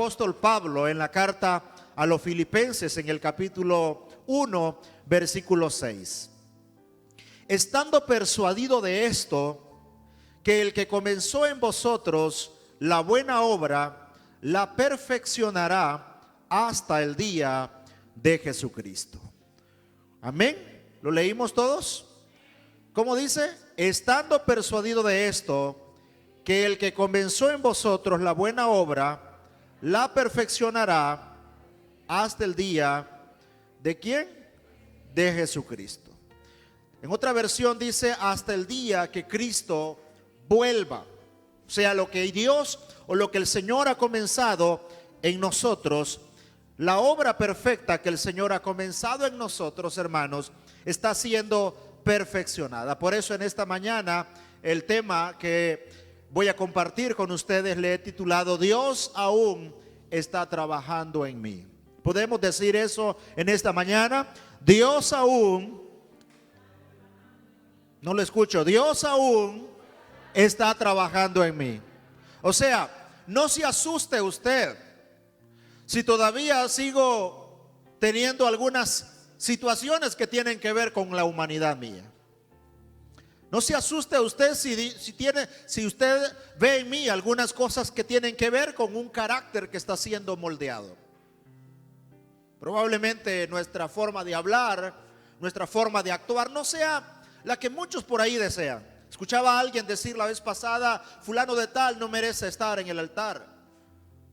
apóstol Pablo en la carta a los Filipenses en el capítulo 1, versículo 6. Estando persuadido de esto, que el que comenzó en vosotros la buena obra, la perfeccionará hasta el día de Jesucristo. Amén. ¿Lo leímos todos? ¿Cómo dice? Estando persuadido de esto, que el que comenzó en vosotros la buena obra, la perfeccionará hasta el día ¿de quién? De Jesucristo. En otra versión dice hasta el día que Cristo vuelva. O sea, lo que Dios o lo que el Señor ha comenzado en nosotros, la obra perfecta que el Señor ha comenzado en nosotros, hermanos, está siendo perfeccionada. Por eso en esta mañana el tema que voy a compartir con ustedes le he titulado Dios aún está trabajando en mí. ¿Podemos decir eso en esta mañana? Dios aún, no lo escucho, Dios aún está trabajando en mí. O sea, no se asuste usted si todavía sigo teniendo algunas situaciones que tienen que ver con la humanidad mía. No se asuste usted si usted ve en mí algunas cosas que tienen que ver con un carácter que está siendo moldeado. Probablemente nuestra forma de hablar, nuestra forma de actuar no sea la que muchos por ahí desean. Escuchaba a alguien decir la vez pasada, fulano de tal no merece estar en el altar,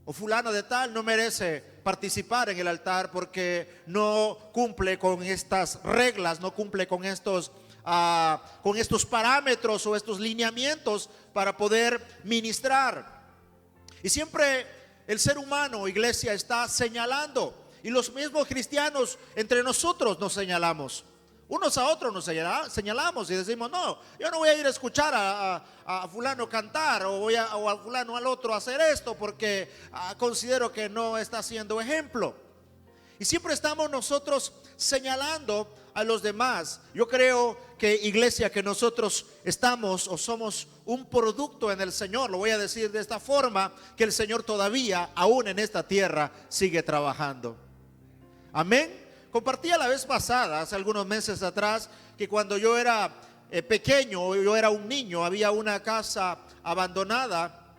o fulano de tal no merece participar en el altar porque no cumple con estas reglas, no cumple con estos parámetros o estos lineamientos para poder ministrar. Y siempre el ser humano, iglesia, está señalando, y los mismos cristianos entre nosotros nos señalamos. Unos a otros nos señalamos y decimos, no, yo no voy a ir a escuchar a fulano cantar o a fulano al otro hacer esto porque considero que no está siendo ejemplo. Y siempre estamos nosotros señalando a los demás. Yo creo que iglesia, que nosotros estamos o somos un producto en el Señor, lo voy a decir de esta forma, que el Señor todavía, aún en esta tierra, sigue trabajando. Amén. Compartía la vez pasada, hace algunos meses atrás, que cuando yo era pequeño, yo era un niño, había una casa abandonada.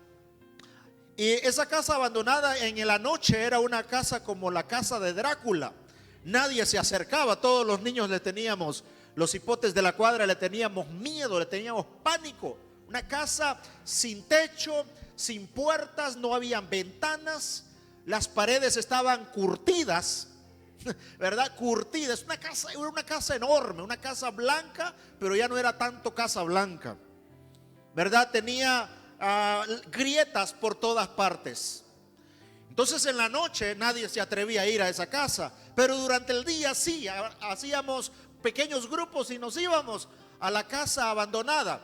Y esa casa abandonada en la noche era una casa como la casa de Drácula. Nadie se acercaba, todos los niños le teníamos, los hipotes de la cuadra le teníamos miedo, le teníamos pánico. Una casa sin techo, sin puertas, no habían ventanas, las paredes estaban curtidas, ¿verdad? Curtidas. Era una casa enorme, una casa blanca, pero ya no era tanto casa blanca, ¿verdad? Tenía grietas por todas partes. Entonces en la noche nadie se atrevía a ir a esa casa, pero durante el día sí, hacíamos pequeños grupos y nos íbamos a la casa abandonada.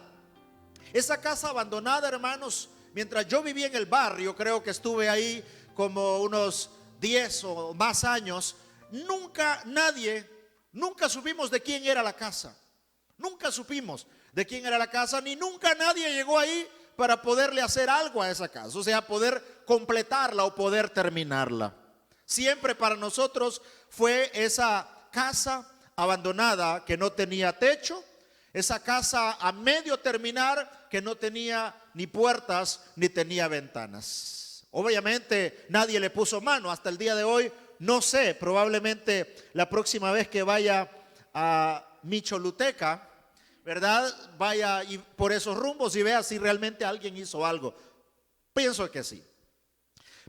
Esa casa abandonada, hermanos, mientras yo vivía en el barrio, creo que estuve ahí como unos 10 o más años, nunca supimos de quién era la casa. Nunca supimos de quién era la casa, ni nunca nadie llegó ahí para poderle hacer algo a esa casa, o sea, poder completarla o poder terminarla. Siempre para nosotros fue esa casa abandonada que no tenía techo, esa casa a medio terminar que no tenía ni puertas ni tenía ventanas. Obviamente nadie le puso mano hasta el día de hoy. No sé, probablemente la próxima vez que vaya a Micholuteca, ¿verdad? Vaya por esos rumbos y vea si realmente alguien hizo algo. Pienso que sí.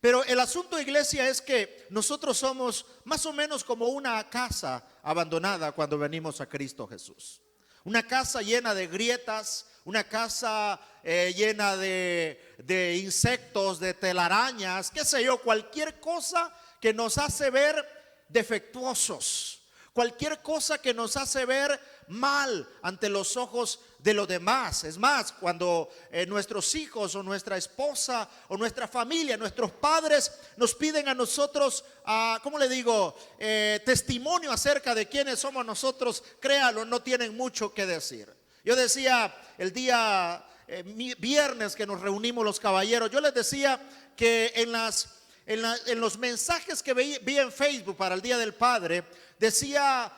Pero el asunto, iglesia, es que nosotros somos más o menos como una casa abandonada cuando venimos a Cristo Jesús. Una casa llena de grietas, una casa llena de insectos, de telarañas, qué sé yo, cualquier cosa que nos hace ver defectuosos, cualquier cosa que nos hace ver mal ante los ojos de los demás. Es más, cuando nuestros hijos o nuestra esposa o nuestra familia, nuestros padres nos piden a nosotros, ¿cómo le digo? Testimonio acerca de quiénes somos nosotros, créalo, no tienen mucho que decir. Yo decía el día viernes que nos reunimos los caballeros, yo les decía que en las en los mensajes que vi en Facebook para el Día del Padre, decían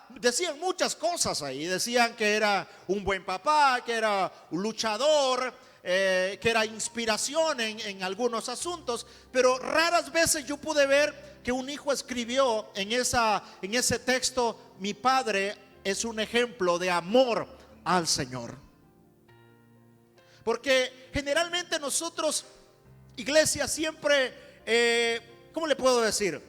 muchas cosas ahí. Decían que era un buen papá, que era un luchador, que era inspiración en algunos asuntos, pero raras veces yo pude ver que un hijo escribió en ese texto: mi padre es un ejemplo de amor al Señor. Porque generalmente nosotros, iglesia, siempre ¿cómo le puedo decir?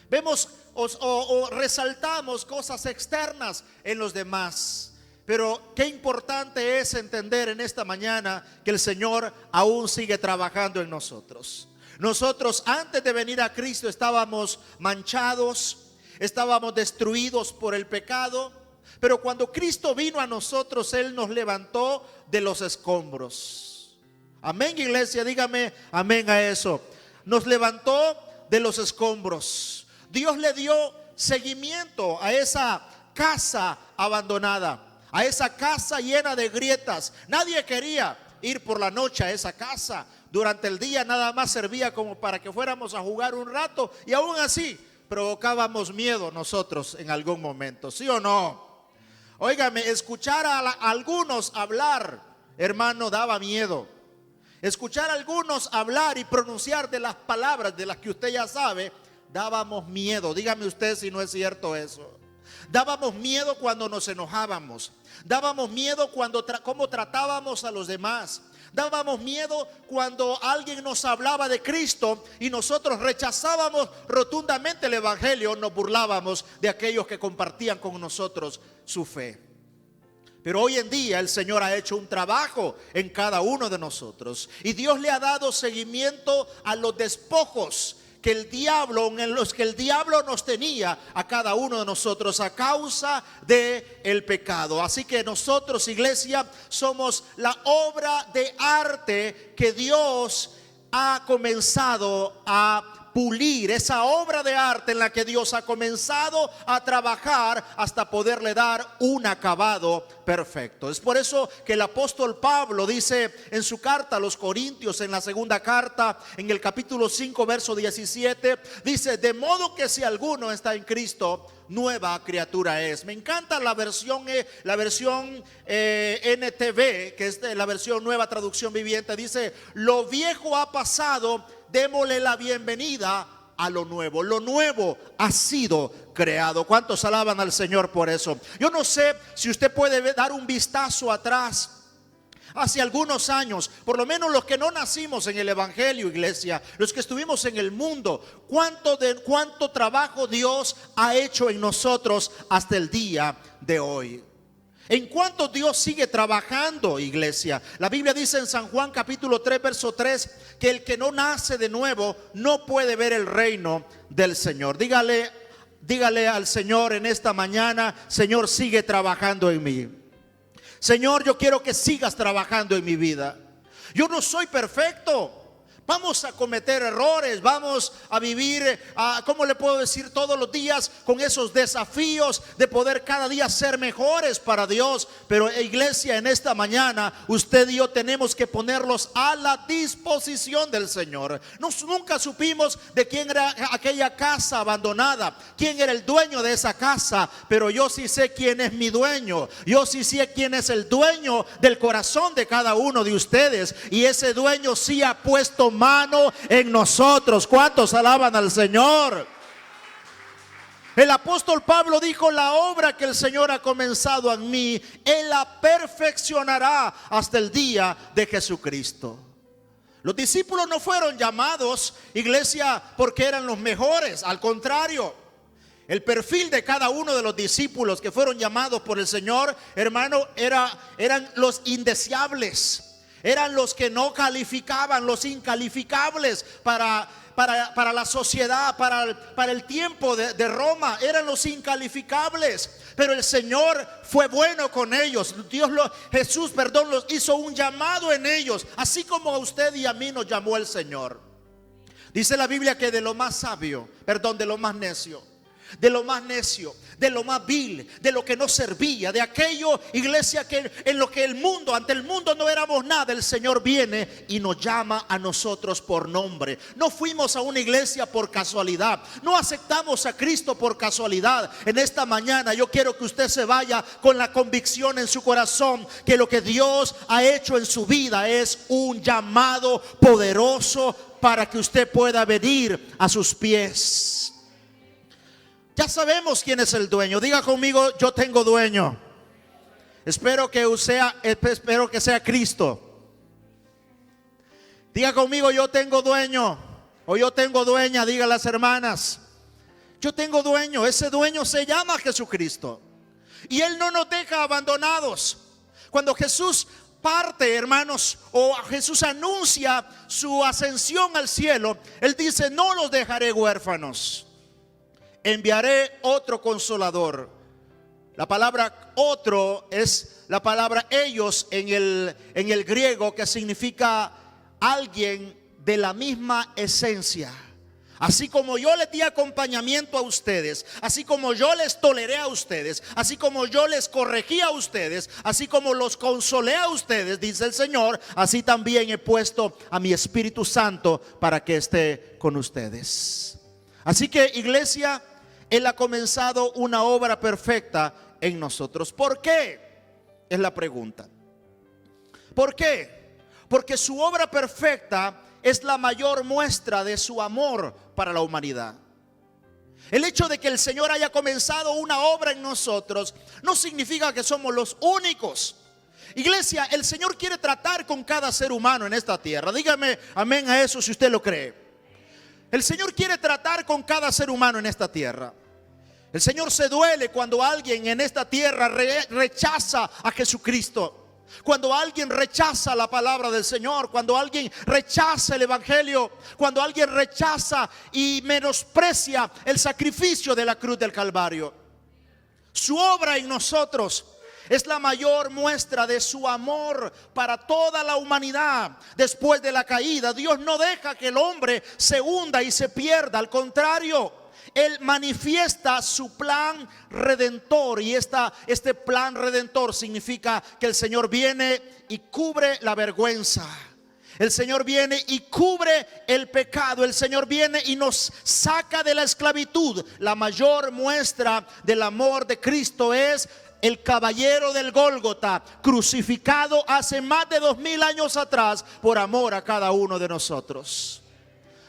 Vemos o resaltamos cosas externas en los demás. Pero qué importante es entender en esta mañana que el Señor aún sigue trabajando en nosotros. Nosotros, antes de venir a Cristo, estábamos manchados, estábamos destruidos por el pecado. Pero cuando Cristo vino a nosotros, Él nos levantó de los escombros. Amén, iglesia, dígame amén a eso. Nos levantó de los escombros. Dios le dio seguimiento a esa casa abandonada, a esa casa llena de grietas. Nadie quería ir por la noche a esa casa. Durante el día nada más servía como para que fuéramos a jugar un rato, y aún así provocábamos miedo nosotros en algún momento, ¿sí o no? Óigame, escuchar a algunos hablar, hermano, daba miedo. Escuchar a algunos hablar y pronunciar de las palabras de las que usted ya sabe, dábamos miedo. Dígame usted si no es cierto eso. Dábamos miedo cuando nos enojábamos. Dábamos miedo cuando cómo tratábamos a los demás. Dábamos miedo cuando alguien nos hablaba de Cristo y nosotros rechazábamos rotundamente el evangelio. Nos burlábamos de aquellos que compartían con nosotros su fe. Pero hoy en día el Señor ha hecho un trabajo en cada uno de nosotros, y Dios le ha dado seguimiento a los despojos en los que el diablo nos tenía a cada uno de nosotros a causa del pecado. Así que nosotros, iglesia, somos la obra de arte que Dios ha comenzado a pulir, esa obra de arte en la que Dios ha comenzado a trabajar hasta poderle dar un acabado perfecto. Es por eso que el apóstol Pablo dice en su carta a los Corintios, en la segunda carta, en el capítulo 5, verso 17, dice: de modo que si alguno está en Cristo, nueva criatura es. Me encanta la versión NTV, que es la versión Nueva Traducción Viviente. Dice: lo viejo ha pasado, démosle la bienvenida a lo nuevo. Lo nuevo ha sido creado. ¿Cuántos alaban al Señor por eso? Yo no sé si usted puede dar un vistazo atrás. Hace algunos años, por lo menos los que no nacimos en el evangelio, iglesia, los que estuvimos en el mundo, cuánto trabajo Dios ha hecho en nosotros hasta el día de hoy. En cuanto Dios sigue trabajando, iglesia. La Biblia dice en San Juan capítulo 3, verso 3, que el que no nace de nuevo no puede ver el reino del Señor. Dígale al Señor en esta mañana: Señor, sigue trabajando en mí. Señor, yo quiero que sigas trabajando en mi vida. Yo no soy perfecto. Vamos a cometer errores, vamos a vivir, ¿cómo le puedo decir? Todos los días con esos desafíos de poder cada día ser mejores para Dios. Pero iglesia, en esta mañana usted y yo tenemos que ponerlos a la disposición del Señor. Nunca supimos de quién era aquella casa abandonada, quién era el dueño de esa casa, pero yo sí sé quién es mi dueño. Yo sí sé quién es el dueño del corazón de cada uno de ustedes, y ese dueño sí ha puesto mano en nosotros. ¿Cuántos alaban al Señor? El apóstol Pablo dijo: la obra que el Señor ha comenzado en mí, Él la perfeccionará hasta el día de Jesucristo. Los discípulos no fueron llamados, iglesia, porque eran los mejores. Al contrario, el perfil de cada uno de los discípulos que fueron llamados por el Señor, hermano, eran los indeseables. Eran los que no calificaban, los incalificables para la sociedad, para el tiempo de Roma. Eran los incalificables. Pero el Señor fue bueno con ellos. Jesús los hizo un llamado en ellos, así como a usted y a mí nos llamó el Señor. Dice la Biblia que de lo más sabio, de lo más necio, de lo más necio, de lo más vil, de lo que no servía, de aquello, iglesia, que en lo que ante el mundo no éramos nada. El Señor viene y nos llama a nosotros por nombre. No fuimos a una iglesia por casualidad, no aceptamos a Cristo por casualidad. En esta mañana yo quiero que usted se vaya con la convicción en su corazón que lo que Dios ha hecho en su vida es un llamado poderoso para que usted pueda venir a sus pies. Ya sabemos quién es el dueño. Diga conmigo: yo tengo dueño. Espero que sea Cristo. Diga conmigo: yo tengo dueño. O yo tengo dueña. Diga las hermanas: yo tengo dueño. Ese dueño se llama Jesucristo. Y Él no nos deja abandonados. Cuando Jesús parte, hermanos, o Jesús anuncia su ascensión al cielo, Él dice: no los dejaré huérfanos. Enviaré otro consolador. La palabra otro es la palabra ellos en el griego, que significa alguien de la misma esencia. Así como yo les di acompañamiento a ustedes, así como yo les toleré a ustedes, así como yo les corregí a ustedes, así como los consolé a ustedes, dice el Señor, así también he puesto a mi Espíritu Santo para que esté con ustedes. Así que, iglesia, Él ha comenzado una obra perfecta en nosotros. ¿Por qué? Es la pregunta. ¿Por qué? Porque su obra perfecta es la mayor muestra de su amor para la humanidad. El hecho de que el Señor haya comenzado una obra en nosotros no significa que somos los únicos. Iglesia, el Señor quiere tratar con cada ser humano en esta tierra. Dígame amén a eso si usted lo cree. El Señor quiere tratar con cada ser humano en esta tierra. El Señor se duele cuando alguien en esta tierra rechaza a Jesucristo. Cuando alguien rechaza la palabra del Señor, cuando alguien rechaza el evangelio, cuando alguien rechaza y menosprecia el sacrificio de la cruz del Calvario. Su obra en nosotros es la mayor muestra de su amor para toda la humanidad. Después de la caída, Dios no deja que el hombre se hunda y se pierda. Al contrario, Él manifiesta su plan redentor. Y este plan redentor significa que el Señor viene y cubre la vergüenza. El Señor viene y cubre el pecado. El Señor viene y nos saca de la esclavitud. La mayor muestra del amor de Cristo es el caballero del Gólgota, crucificado hace más de 2000 años atrás por amor a cada uno de nosotros.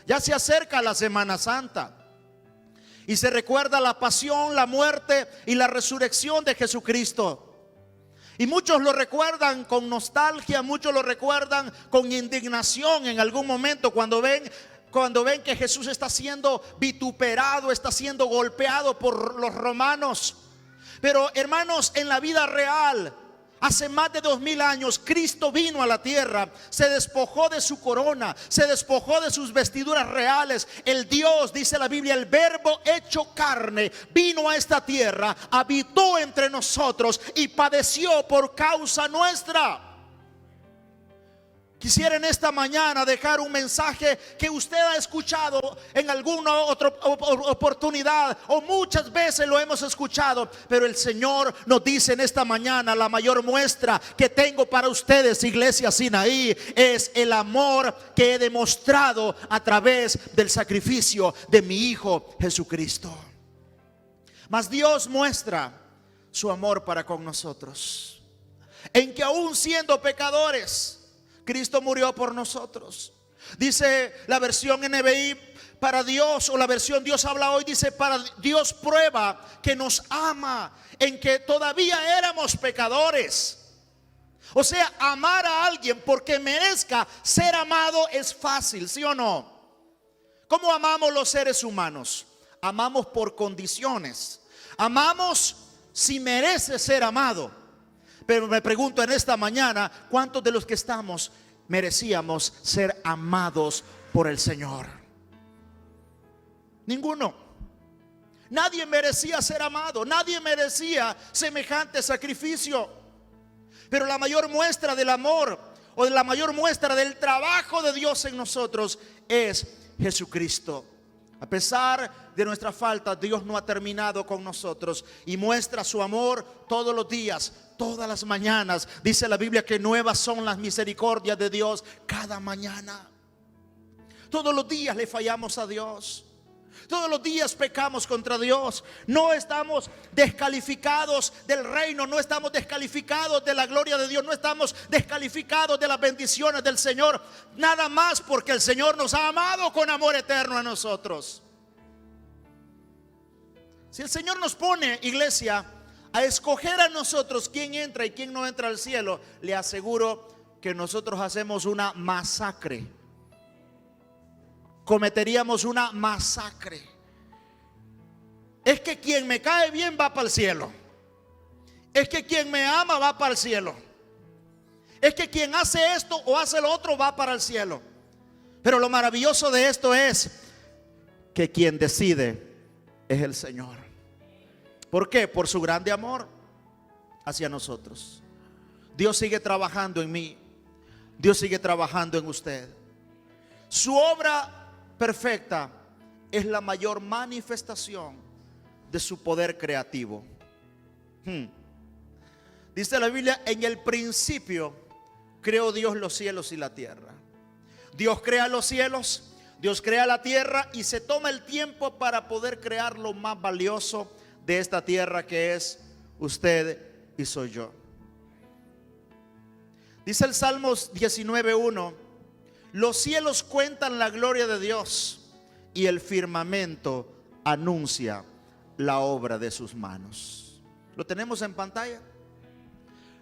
Ya se acerca la Semana Santa y se recuerda la pasión, la muerte y la resurrección de Jesucristo. Y muchos lo recuerdan con nostalgia, muchos lo recuerdan con indignación en algún momento cuando ven que Jesús está siendo vituperado, está siendo golpeado por los romanos. Pero hermanos, en la vida real, hace más de 2000 años, Cristo vino a la tierra, se despojó de su corona, se despojó de sus vestiduras reales. El Dios, dice la Biblia, el Verbo hecho carne, vino a esta tierra, habitó entre nosotros y padeció por causa nuestra. Quisiera en esta mañana dejar un mensaje que usted ha escuchado en alguna otra oportunidad, o muchas veces lo hemos escuchado, pero el Señor nos dice en esta mañana: la mayor muestra que tengo para ustedes, iglesia Sinaí, es el amor que he demostrado a través del sacrificio de mi Hijo Jesucristo. Mas Dios muestra su amor para con nosotros, en que aún siendo pecadores, Cristo murió por nosotros. Dice la versión NBI: para Dios, o la versión Dios habla hoy, dice: para Dios prueba que nos ama en que todavía éramos pecadores. O sea, amar a alguien porque merezca ser amado es fácil, ¿sí o no? ¿Cómo amamos los seres humanos? Amamos por condiciones. Amamos si merece ser amado. Pero me pregunto en esta mañana: ¿cuántos de los que estamos merecíamos ser amados por el Señor? Ninguno. Nadie merecía ser amado, nadie merecía semejante sacrificio. Pero la mayor muestra del amor, o la mayor muestra del trabajo de Dios en nosotros, es Jesucristo. A pesar de nuestra falta, Dios no ha terminado con nosotros y muestra su amor todos los días, todas las mañanas. Dice la Biblia que nuevas son las misericordias de Dios cada mañana. Todos los días le fallamos a Dios. Todos los días pecamos contra Dios. No estamos descalificados del reino, no estamos descalificados de la gloria de Dios, no estamos descalificados de las bendiciones del Señor. Nada más porque el Señor nos ha amado con amor eterno a nosotros. Si el Señor nos pone, iglesia, a escoger a nosotros quién entra y quién no entra al cielo, le aseguro que nosotros hacemos una masacre. Cometeríamos una masacre. Es que quien me cae bien va para el cielo. Es que quien me ama va para el cielo. Es que quien hace esto o hace lo otro va para el cielo. Pero lo maravilloso de esto es que quien decide es el Señor. ¿Por qué? Por su grande amor hacia nosotros. Dios sigue trabajando en mí. Dios sigue trabajando en usted. Su obra perfecta es la mayor manifestación de su poder creativo. Dice la Biblia: en el principio creó Dios los cielos y la tierra. Dios crea los cielos, Dios crea la tierra y se toma el tiempo para poder crear lo más valioso de esta tierra, que es usted y soy yo. Dice el Salmos 19:1: los cielos cuentan la gloria de Dios y el firmamento anuncia la obra de sus manos. ¿Lo tenemos en pantalla?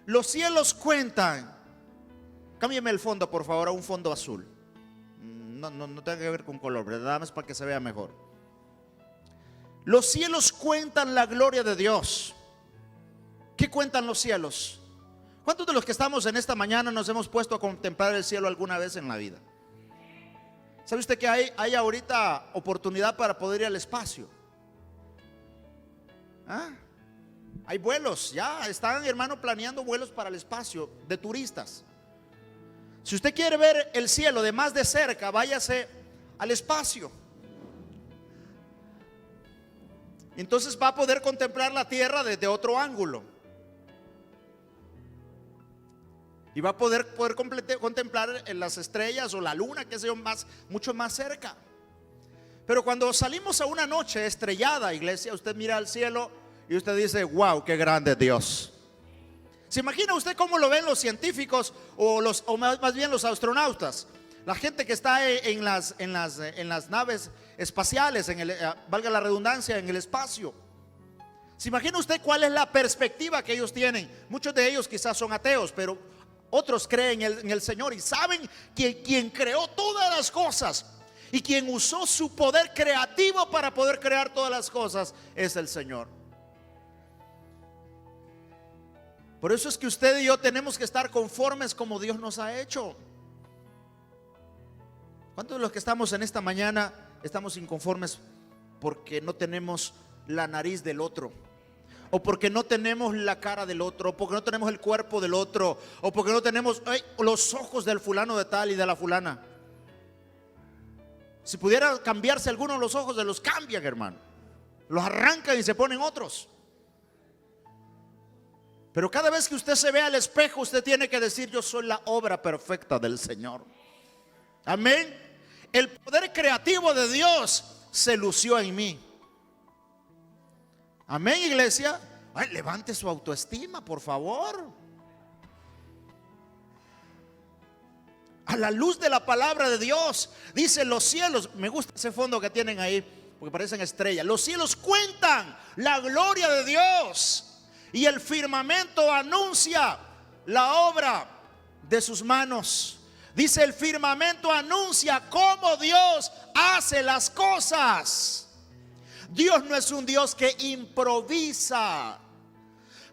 Los cielos cuentan. Cámbiame el fondo, por favor, a un fondo azul. No tenga que ver con color, nada más para que se vea mejor. Los cielos cuentan la gloria de Dios. ¿Qué cuentan los cielos? ¿Cuántos de los que estamos en esta mañana nos hemos puesto a contemplar el cielo alguna vez en la vida? ¿Sabe usted que hay ahorita oportunidad para poder ir al espacio? Hay vuelos, ya están, hermano, planeando vuelos para el espacio de turistas. Si usted quiere ver el cielo de más de cerca, váyase al espacio. Entonces va a poder contemplar la tierra desde otro ángulo. Y va a poder contemplar en las estrellas o la luna, que es mucho más cerca. Pero cuando salimos a una noche estrellada, iglesia, usted mira al cielo y usted dice: wow, qué grande es Dios. ¿Se imagina usted cómo lo ven los científicos o más bien los astronautas? La gente que está en las naves espaciales, valga la redundancia, en el espacio. ¿Se imagina usted cuál es la perspectiva que ellos tienen? Muchos de ellos quizás son ateos, pero otros creen en el Señor y saben que quien creó todas las cosas y quien usó su poder creativo para poder crear todas las cosas es el Señor. Por eso es que usted y yo tenemos que estar conformes como Dios nos ha hecho. ¿Cuántos de los que estamos en esta mañana estamos inconformes porque no tenemos la nariz del otro? O porque no tenemos la cara del otro, o porque no tenemos el cuerpo del otro, o porque no tenemos los ojos del fulano de tal y de la fulana. Si pudiera cambiarse alguno de los ojos, se los cambian, hermano. Los arrancan y se ponen otros. Pero cada vez que usted se ve al espejo, usted tiene que decir: yo soy la obra perfecta del Señor. Amén. El poder creativo de Dios se lució en mí. Amén, iglesia. Levante su autoestima, por favor. A la luz de la palabra de Dios, dice: los cielos, me gusta ese fondo que tienen ahí, porque parecen estrellas. Los cielos cuentan la gloria de Dios y el firmamento anuncia la obra de sus manos. Dice: el firmamento anuncia cómo Dios hace las cosas. Dios no es un Dios que improvisa.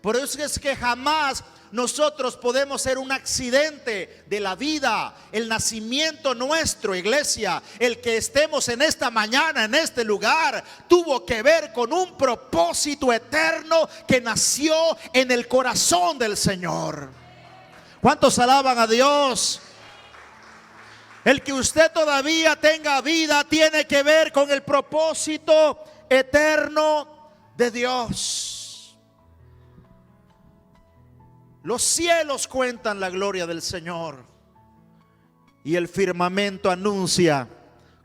Por eso es que jamás nosotros podemos ser un accidente de la vida. El nacimiento nuestro, iglesia, el que estemos en esta mañana, en este lugar, tuvo que ver con un propósito eterno que nació en el corazón del Señor. ¿Cuántos alaban a Dios? El que usted todavía tenga vida tiene que ver con el propósito eterno de Dios. Los cielos cuentan la gloria del Señor y el firmamento anuncia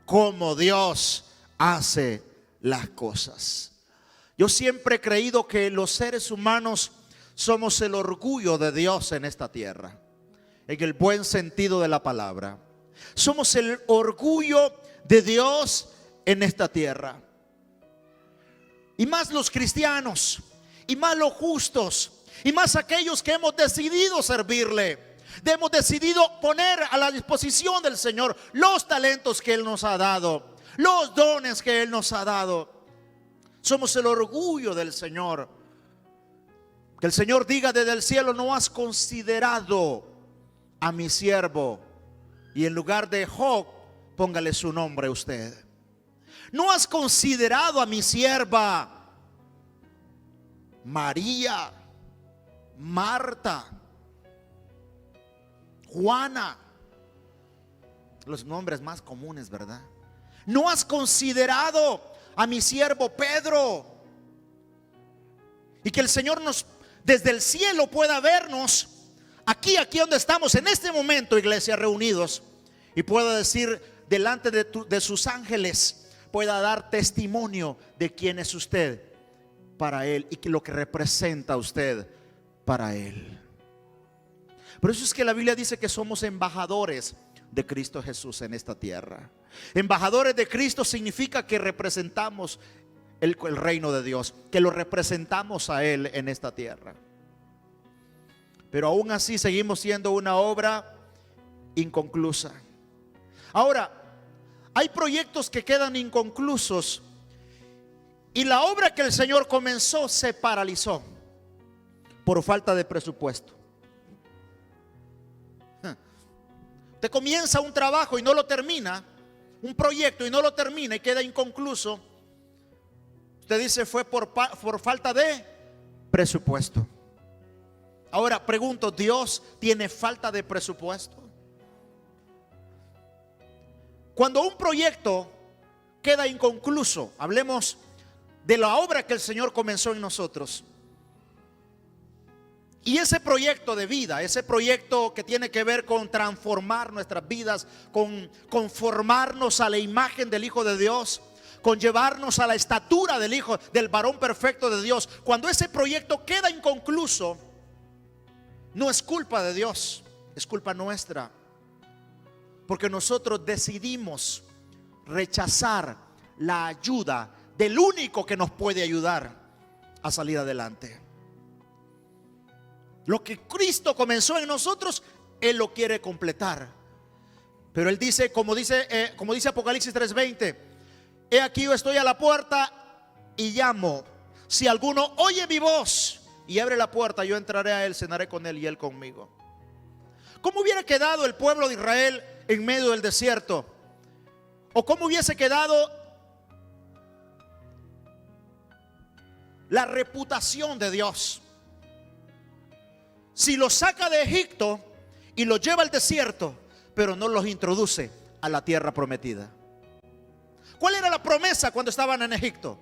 cómo Dios hace las cosas. Yo siempre he creído que los seres humanos somos el orgullo de Dios en esta tierra, en el buen sentido de la palabra. Somos el orgullo de Dios en esta tierra. Y más los cristianos, y más los justos, y más aquellos que hemos decidido servirle, hemos decidido poner a la disposición del Señor los talentos que Él nos ha dado, los dones que Él nos ha dado. Somos el orgullo del Señor. Que el Señor diga desde el cielo: no has considerado a mi siervo. Y en lugar de Job, póngale su nombre usted. No has considerado a mi sierva María, Marta, Juana. Los nombres más comunes, ¿verdad? No has considerado a mi siervo Pedro. Y que el Señor nos, desde el cielo, pueda vernos aquí donde estamos en este momento, iglesia, reunidos, y pueda decir delante de sus ángeles, pueda dar testimonio de quién es usted para Él y que lo que representa usted para Él. Por eso es que la Biblia dice que somos embajadores de Cristo Jesús en esta tierra. Embajadores de Cristo significa que representamos el reino de Dios, que lo representamos a Él en esta tierra. Pero aún así seguimos siendo una obra inconclusa. Ahora, hay proyectos que quedan inconclusos y la obra que el Señor comenzó se paralizó por falta de presupuesto. Usted comienza un trabajo y no lo termina, un proyecto y no lo termina y queda inconcluso. Usted dice: fue por falta de presupuesto. Ahora pregunto, ¿Dios tiene falta de presupuesto? Cuando un proyecto queda inconcluso, hablemos de la obra que el Señor comenzó en nosotros. Y ese proyecto de vida, ese proyecto que tiene que ver con transformar nuestras vidas, con conformarnos a la imagen del Hijo de Dios, con llevarnos a la estatura del Hijo, del varón perfecto de Dios. Cuando ese proyecto queda inconcluso, no es culpa de Dios, es culpa nuestra. Porque nosotros decidimos rechazar la ayuda del único que nos puede ayudar a salir adelante. Lo que Cristo comenzó en nosotros, Él lo quiere completar. Pero Él dice, como dice Apocalipsis 3:20: he aquí yo estoy a la puerta y llamo. Si alguno oye mi voz y abre la puerta, yo entraré a él, cenaré con él y él conmigo. ¿Cómo hubiera quedado el pueblo de Israel en medio del desierto? ¿O cómo hubiese quedado la reputación de Dios si los saca de Egipto y los lleva al desierto, pero no los introduce a la tierra prometida? ¿Cuál era la promesa cuando estaban en Egipto?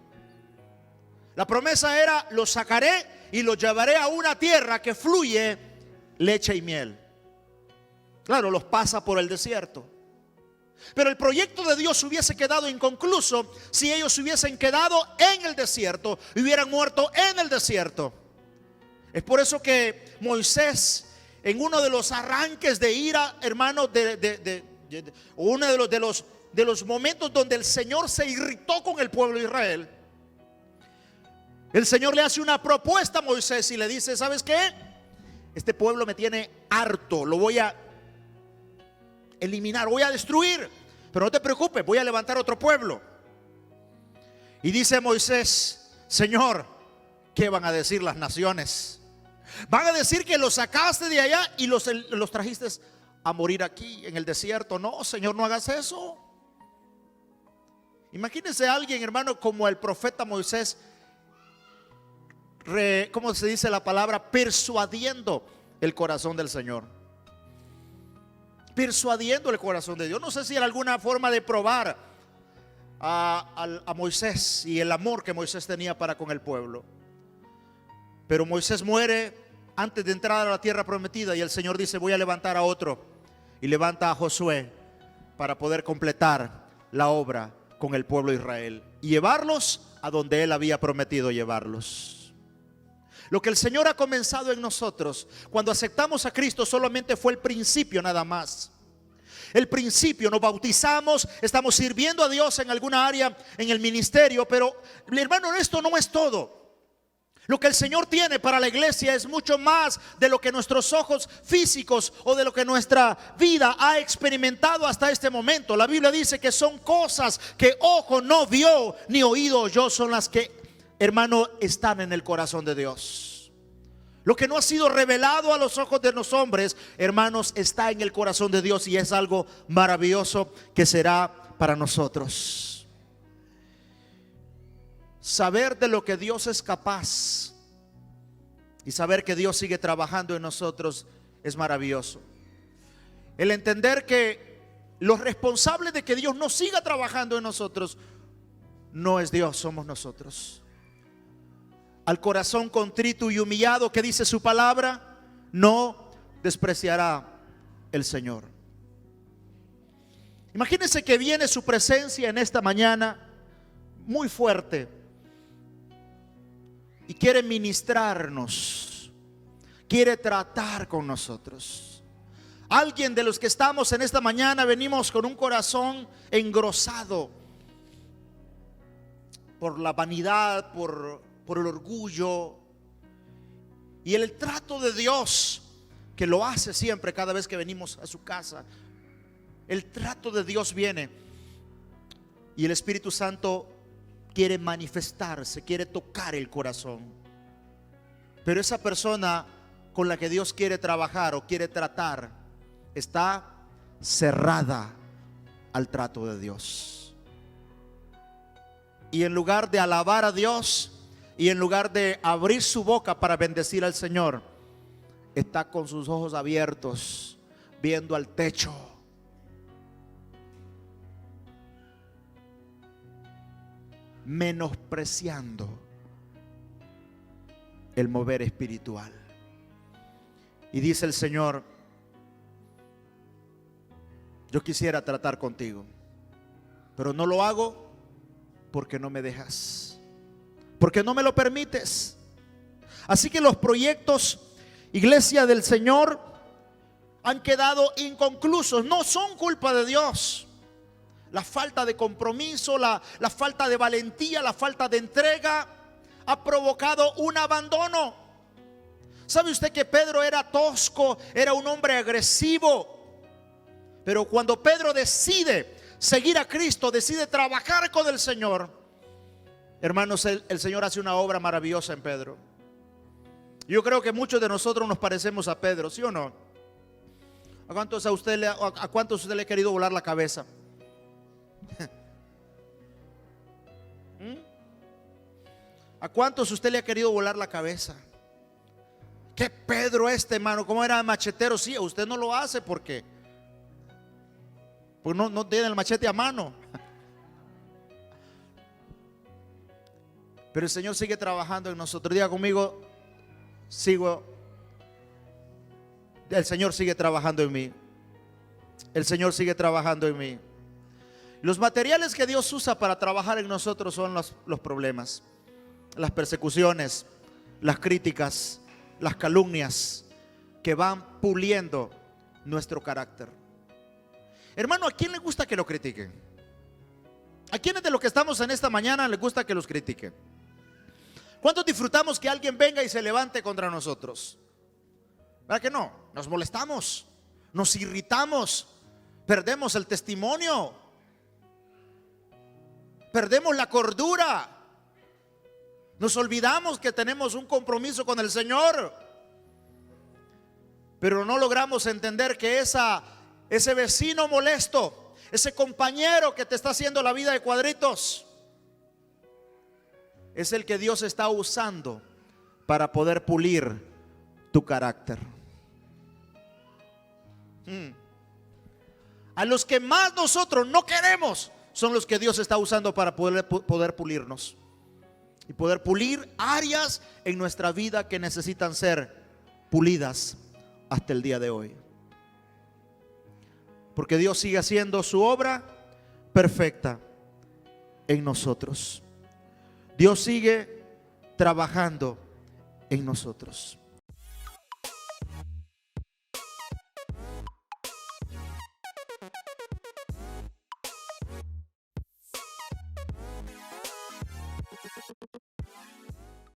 La promesa era: los sacaré y los llevaré a una tierra que fluye leche y miel. Claro, los pasa por el desierto. Pero el proyecto de Dios hubiese quedado inconcluso si ellos hubiesen quedado en el desierto y hubieran muerto en el desierto. Es por eso que Moisés, en uno de los arranques de ira, hermano, uno de los momentos donde el Señor se irritó con el pueblo de Israel, el Señor le hace una propuesta a Moisés y le dice: ¿sabes qué? Este pueblo me tiene harto, lo voy a eliminar, voy a destruir, pero no te preocupes, voy a levantar otro pueblo. Y dice Moisés: Señor, ¿qué van a decir las naciones? Van a decir que los sacaste de allá y los trajiste a morir aquí en el desierto. No, Señor, no hagas eso. Imagínense a alguien, hermano, como el profeta Moisés, ¿cómo se dice la palabra? Persuadiendo el corazón del Señor. persuadiendo el corazón de Dios. No sé si era alguna forma de probar a Moisés y el amor que Moisés tenía para con el pueblo. Pero Moisés muere antes de entrar a la tierra prometida y el Señor dice: voy a levantar a otro. Y levanta a Josué para poder completar la obra con el pueblo de Israel y llevarlos a donde Él había prometido llevarlos. Lo que el Señor ha comenzado en nosotros cuando aceptamos a Cristo solamente fue el principio nada más. El principio, nos bautizamos, estamos sirviendo a Dios en alguna área en el ministerio, pero hermano, esto no es todo. Lo que el Señor tiene para la iglesia es mucho más de lo que nuestros ojos físicos o de lo que nuestra vida ha experimentado hasta este momento. La Biblia dice que son cosas que ojo no vio ni oído oyó, son las que, hermano, están en el corazón de Dios. Lo que no ha sido revelado a los ojos de los hombres, hermanos, está en el corazón de Dios y es algo maravilloso que será para nosotros. Saber de lo que Dios es capaz y saber que Dios sigue trabajando en nosotros es maravilloso. El entender que los responsables de que Dios no siga trabajando en nosotros no es Dios, somos nosotros. Al corazón contrito y humillado, que dice su palabra, no despreciará el Señor. Imagínense que viene su presencia en esta mañana muy fuerte y quiere ministrarnos, quiere tratar con nosotros. Alguien de los que estamos en esta mañana venimos con un corazón engrosado por la vanidad, por el orgullo y el trato de Dios, que lo hace siempre cada vez que venimos a su casa. El trato de Dios viene y el Espíritu Santo quiere manifestarse, quiere tocar el corazón. Pero esa persona con la que Dios quiere trabajar o quiere tratar está cerrada al trato de Dios. Y en lugar de alabar a Dios y en lugar de abrir su boca para bendecir al Señor, está con sus ojos abiertos viendo al techo. Menospreciando el mover espiritual. Y dice el Señor: yo quisiera tratar contigo, pero no lo hago porque no me dejas, porque no me lo permites. Así que los proyectos, iglesia del Señor, han quedado inconclusos. No son culpa de Dios. La falta de compromiso, la falta de valentía, la falta de entrega ha provocado un abandono. ¿Sabe usted que Pedro era tosco, era un hombre agresivo? Pero cuando Pedro decide seguir a Cristo, decide trabajar con el Señor, hermanos, el Señor hace una obra maravillosa en Pedro. Yo creo que muchos de nosotros nos parecemos a Pedro, ¿sí o no? ¿A cuántos usted le ha querido volar la cabeza? ¿A cuántos usted le ha querido volar la cabeza? ¿Qué Pedro hermano? ¿Cómo era machetero? Sí, usted no lo hace porque pues no tiene el machete a mano. Pero el Señor sigue trabajando en nosotros. Diga conmigo: el Señor sigue trabajando en mí. El Señor sigue trabajando en mí. Los materiales que Dios usa para trabajar en nosotros son los problemas, las persecuciones, las críticas, las calumnias que van puliendo nuestro carácter. Hermano, ¿a quién le gusta que lo critiquen? ¿A quiénes de los que estamos en esta mañana le gusta que los critiquen? ¿Cuántos disfrutamos que alguien venga y se levante contra nosotros? ¿Verdad que no? Nos molestamos, nos irritamos, perdemos el testimonio, perdemos la cordura, nos olvidamos que tenemos un compromiso con el Señor, pero no logramos entender que ese vecino molesto, ese compañero que te está haciendo la vida de cuadritos, es el que Dios está usando para poder pulir tu carácter. a los que más nosotros no queremos, son los que Dios está usando para poder pulirnos y poder pulir áreas en nuestra vida que necesitan ser pulidas hasta el día de hoy. Porque Dios sigue haciendo su obra perfecta en nosotros. Dios sigue trabajando en nosotros.